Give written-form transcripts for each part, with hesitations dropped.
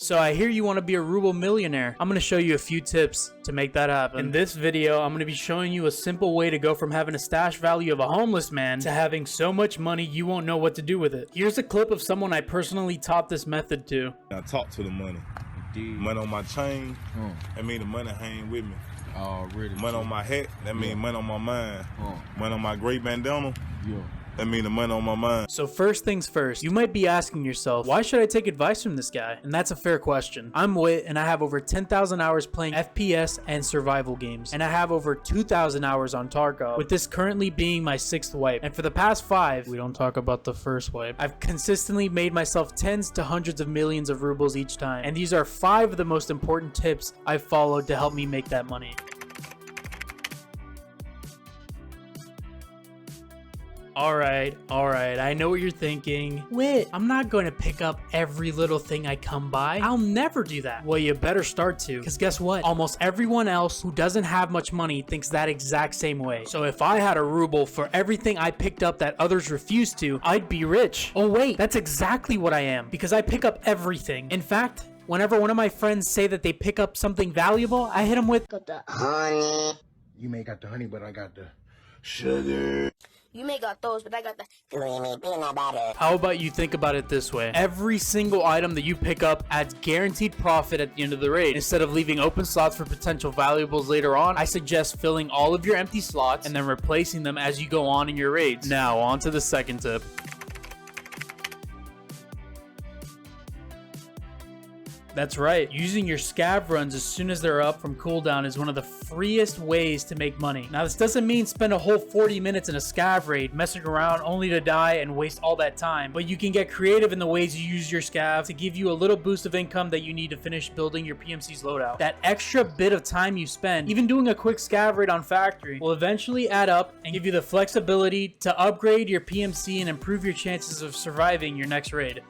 So I hear you want to be a ruble millionaire. I'm going to show you a few tips to make that happen. In this video, I'm going to be showing you a simple way to go from having a stash value of a homeless man to having so much money you won't know what to do with it. Here's a clip of someone I personally taught this method to. I talk to the money. Indeed. Money on my chain, that mean the money hang with me. Already. Money on my hat, that mean money on my mind. Money on my gray bandana, that mean the money on my mind. So first things first, you might be asking yourself, why should I take advice from this guy? And that's a fair question. I'm Wit, and I have over 10,000 hours playing FPS and survival games. And I have over 2,000 hours on Tarkov, with this currently being my 6th wipe. And for the past 5, we don't talk about the first wipe, I've consistently made myself tens to hundreds of millions of rubles each time. And these are 5 of the most important tips I've followed to help me make that money. Alright, I know what you're thinking. Wait, I'm not going to pick up every little thing I come by. I'll never do that. Well, you better start to, because guess what? Almost everyone else who doesn't have much money thinks that exact same way. So if I had a ruble for everything I picked up that others refuse to, I'd be rich. Oh wait, that's exactly what I am, because I pick up everything. In fact, whenever one of my friends say that they pick up something valuable, I hit them with the honey. You may got the honey, but I got the sugar. You may got those, but I got the creamy peanut butter. How about you think about it this way? Every single item that you pick up adds guaranteed profit at the end of the raid. Instead of leaving open slots for potential valuables later on, I suggest filling all of your empty slots and then replacing them as you go on in your raids. Now, on to the second tip. That's right, using your scav runs as soon as they're up from cooldown is one of the freest ways to make money. Now this doesn't mean spend a whole 40 minutes in a scav raid messing around only to die and waste all that time, but you can get creative in the ways you use your scav to give you a little boost of income that you need to finish building your PMC's loadout. That extra bit of time you spend, even doing a quick scav raid on factory, will eventually add up and give you the flexibility to upgrade your PMC and improve your chances of surviving your next raid.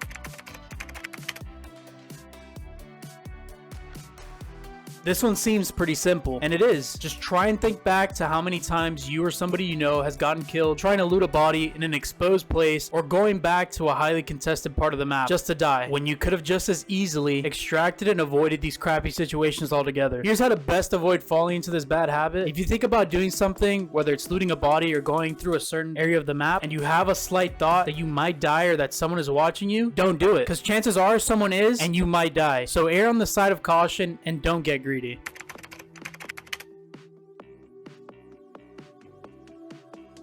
This one seems pretty simple, and it is. Just try and think back to how many times you or somebody you know has gotten killed trying to loot a body in an exposed place or going back to a highly contested part of the map just to die, when you could have just as easily extracted and avoided these crappy situations altogether. Here's how to best avoid falling into this bad habit. If you think about doing something, whether it's looting a body or going through a certain area of the map, and you have a slight thought that you might die or that someone is watching you, don't do it, because chances are someone is and you might die. So err on the side of caution and don't get greedy.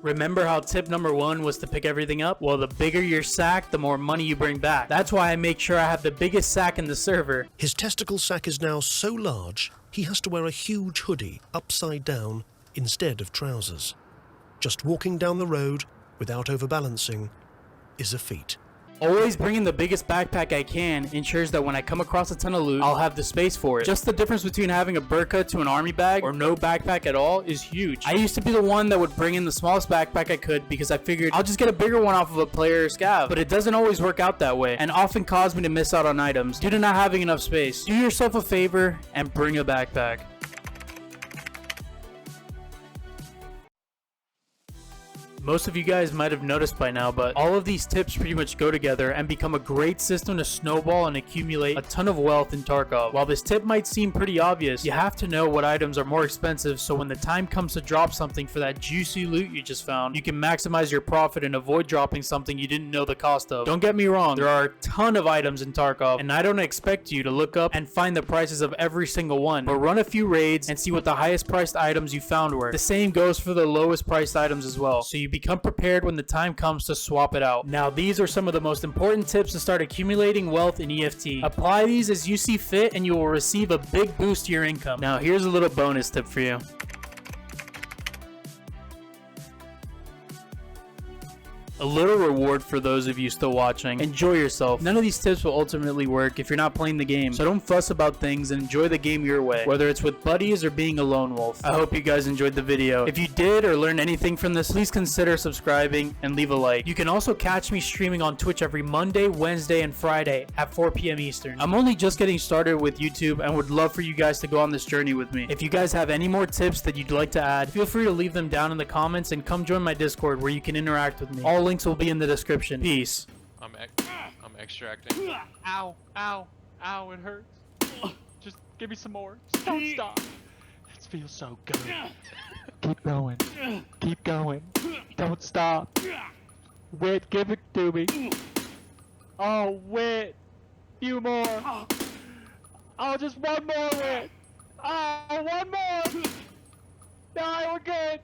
Remember how tip number 1 was to pick everything up? Well, the bigger your sack, the more money you bring back. That's why I make sure I have the biggest sack in the server. His testicle sack is now so large, he has to wear a huge hoodie upside down instead of trousers. Just walking down the road without overbalancing is a feat. Always bringing the biggest backpack I can ensures that when I come across a ton of loot, I'll have the space for it. Just the difference between having a burqa to an army bag or no backpack at all is huge. I used to be the one that would bring in the smallest backpack I could because I figured I'll just get a bigger one off of a player or scav. But it doesn't always work out that way and often cause me to miss out on items due to not having enough space. Do yourself a favor and bring a backpack. Most of you guys might have noticed by now, but all of these tips pretty much go together and become a great system to snowball and accumulate a ton of wealth in Tarkov. While this tip might seem pretty obvious, you have to know what items are more expensive so when the time comes to drop something for that juicy loot you just found, you can maximize your profit and avoid dropping something you didn't know the cost of. Don't get me wrong, there are a ton of items in Tarkov, and I don't expect you to look up and find the prices of every single one, but run a few raids and see what the highest priced items you found were. The same goes for the lowest priced items as well, so you become prepared when the time comes to swap it out. Now these are some of the most important tips to start accumulating wealth in EFT. Apply these as you see fit and you will receive a big boost to your income. Now here's a little bonus tip for you. A little reward for those of you still watching. Enjoy yourself. None of these tips will ultimately work if you're not playing the game, so don't fuss about things and enjoy the game your way, whether it's with buddies or being a lone wolf. I hope you guys enjoyed the video. If you did or learned anything from this, please consider subscribing and leave a like. You can also catch me streaming on Twitch every Monday, Wednesday, and Friday at 4 p.m. Eastern. I'm only just getting started with YouTube and would love for you guys to go on this journey with me. If you guys have any more tips that you'd like to add, feel free to leave them down in the comments and come join my Discord where you can interact with me. All links will be in the description. Peace. I'm extracting. Ow, ow, Ow, it hurts. Just give me some more. Just don't stop. It feels so good. Keep going. Keep going. Don't stop. Wit, give it to me. Oh, Wit. Few more. Oh, just one more, Wit. Oh, one more. No, we're good.